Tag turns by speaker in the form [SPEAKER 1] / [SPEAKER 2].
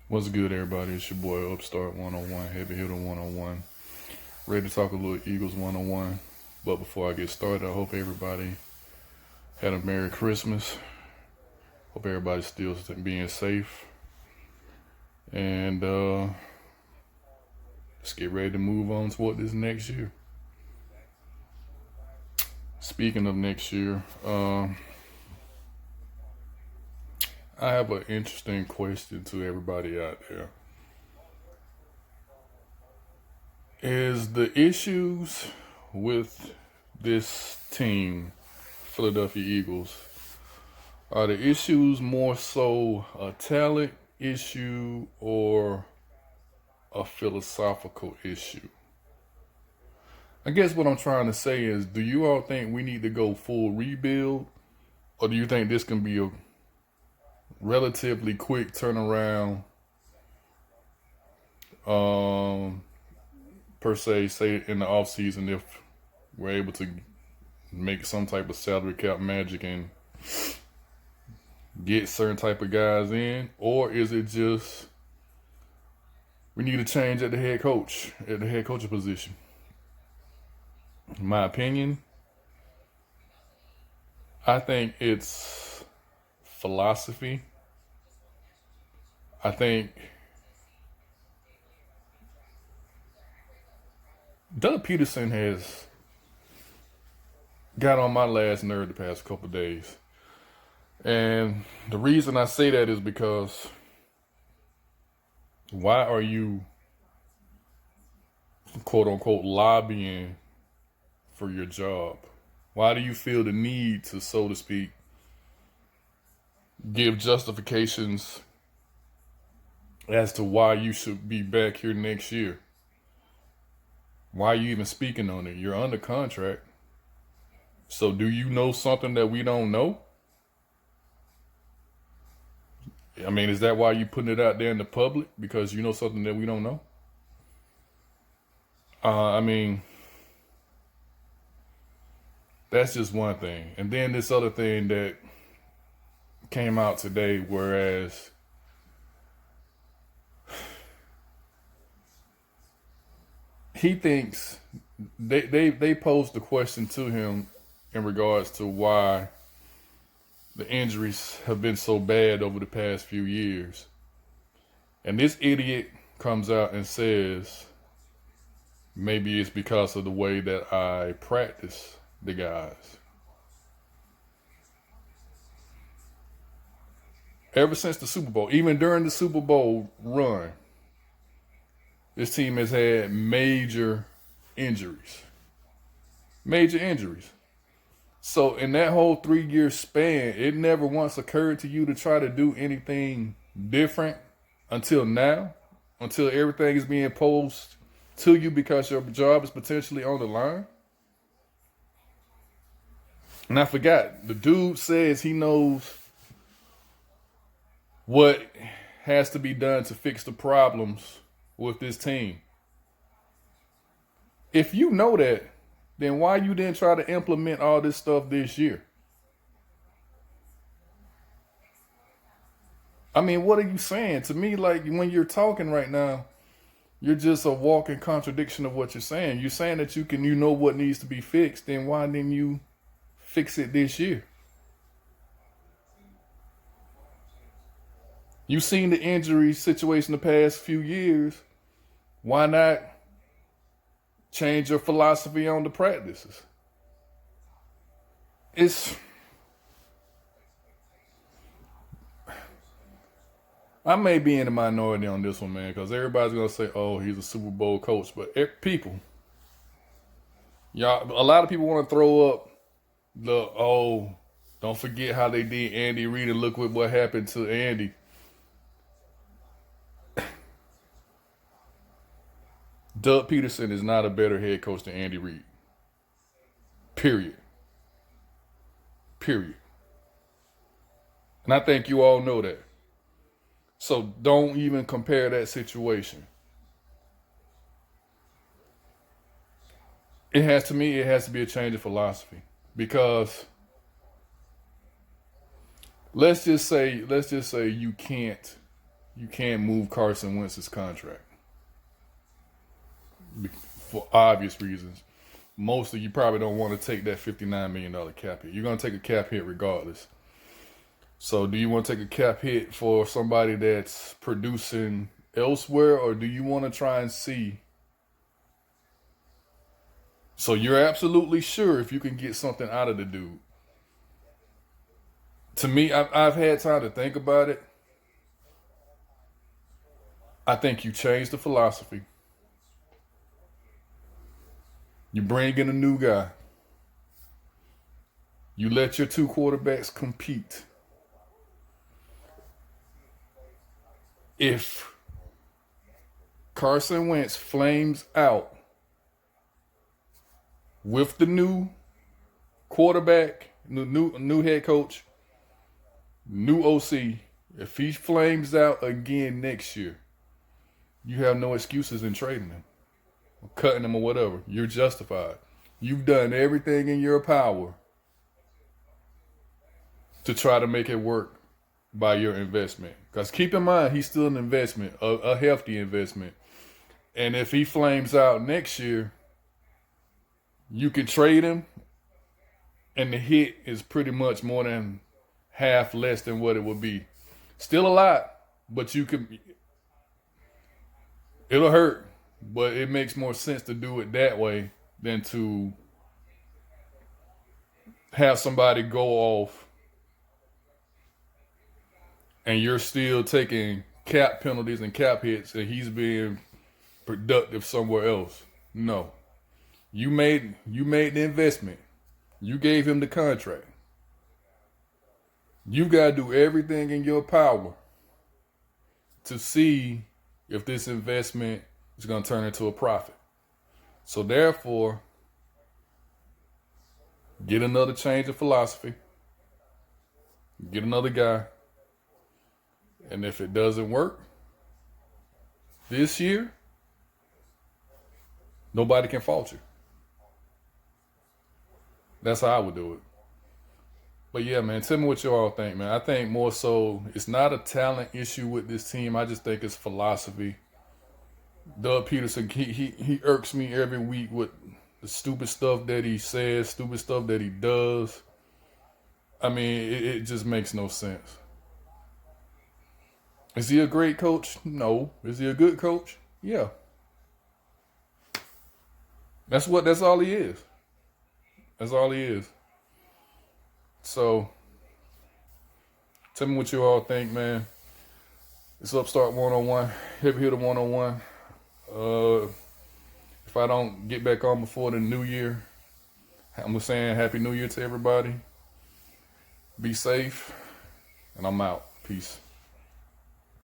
[SPEAKER 1] What's good, everybody? It's your boy Upstart 101, Heavy Hitter 101. Ready to talk a little Eagles 101. But before I get started, I hope everybody had a Merry Christmas. Hope everybody's still being safe. And let's get ready to move on toward this next year. Speaking of next year, I have an interesting question to everybody out there. Is the issues with this team, Philadelphia Eagles, are the issues more so a talent issue or a philosophical issue? I guess what I'm trying to say is, do you all think we need to go full rebuild, or do you think this can be a relatively quick turnaround, per se, say in the off season, if we're able to make some type of salary cap magic and get certain type of guys in? Or is it just we need to change at the head coaching position? In my opinion, I think it's philosophy. I think Doug Peterson has got on my last nerve the past couple of days. And the reason I say that is because why are you, quote unquote, lobbying for your job? Why do you feel the need to, so to speak, give justifications as to why you should be back here next year? Why are you even speaking on it? You're under contract. So do you know something that we don't know? I mean, is that why you putting it out there in the public? Because you know something that we don't know? I mean, that's just one thing. And then this other thing that came out today, whereas he thinks they posed the question to him in regards to why the injuries have been so bad over the past few years. And this idiot comes out and says, maybe it's because of the way that I practice the guys. Ever since the Super Bowl, even during the Super Bowl run, this team has had major injuries. Major injuries. So in that whole 3-year span, it never once occurred to you to try to do anything different until now, until everything is being posed to you because your job is potentially on the line. And I forgot, the dude says he knows what has to be done to fix the problems with this team. If you know that, then why you didn't try to implement all this stuff this year? I mean, what are you saying? To me, like, when you're talking right now, you're just a walking contradiction of what you're saying. You're saying that you know what needs to be fixed, then why didn't you fix it this year? You've seen the injury situation the past few years. Why not change your philosophy on the practices? I may be in the minority on this one, man, because everybody's gonna say, "Oh, he's a Super Bowl coach," but people, y'all, a lot of people want to throw up oh, don't forget how they did Andy Reid and look what happened to Andy. Doug Peterson is not a better head coach than Andy Reid. Period. Period. And I think you all know that. So don't even compare that situation. It has to be a change of philosophy. Because let's just say you can't move Carson Wentz's contract for obvious reasons. Mostly, you probably don't want to take that $59 million cap hit. You're going to take a cap hit regardless. So do you want to take a cap hit for somebody that's producing elsewhere, or do you want to try and see? So you're absolutely sure if you can get something out of the dude. To me, I've had time to think about it. I think you change the philosophy. You bring in a new guy. You let your two quarterbacks compete. If Carson Wentz flames out with the new quarterback, new head coach, new OC, if he flames out again next year, you have no excuses in trading him, or cutting him, or whatever. You're justified. You've done everything in your power to try to make it work by your investment. Because keep in mind, he's still an investment, a healthy investment. And if he flames out next year, you can trade him, and the hit is pretty much more than half less than what it would be. Still a lot, but it'll hurt, but it makes more sense to do it that way than to have somebody go off and you're still taking cap penalties and cap hits and he's being productive somewhere else. No. You made the investment. You gave him the contract. You got to do everything in your power to see if this investment is going to turn into a profit. So therefore, get another change of philosophy. Get another guy. And if it doesn't work this year, nobody can fault you. That's how I would do it. But yeah, man, tell me what you all think, man. I think more so it's not a talent issue with this team. I just think it's philosophy. Doug Peterson, he irks me every week with the stupid stuff that he says, stupid stuff that he does. I mean, it just makes no sense. Is he a great coach? No. Is he a good coach? Yeah. That's all he is. That's all he is. So, tell me what you all think, man. It's Upstart 101. Hip here to 101. If I don't get back on before the new year, I'm just saying Happy New Year to everybody. Be safe, and I'm out. Peace.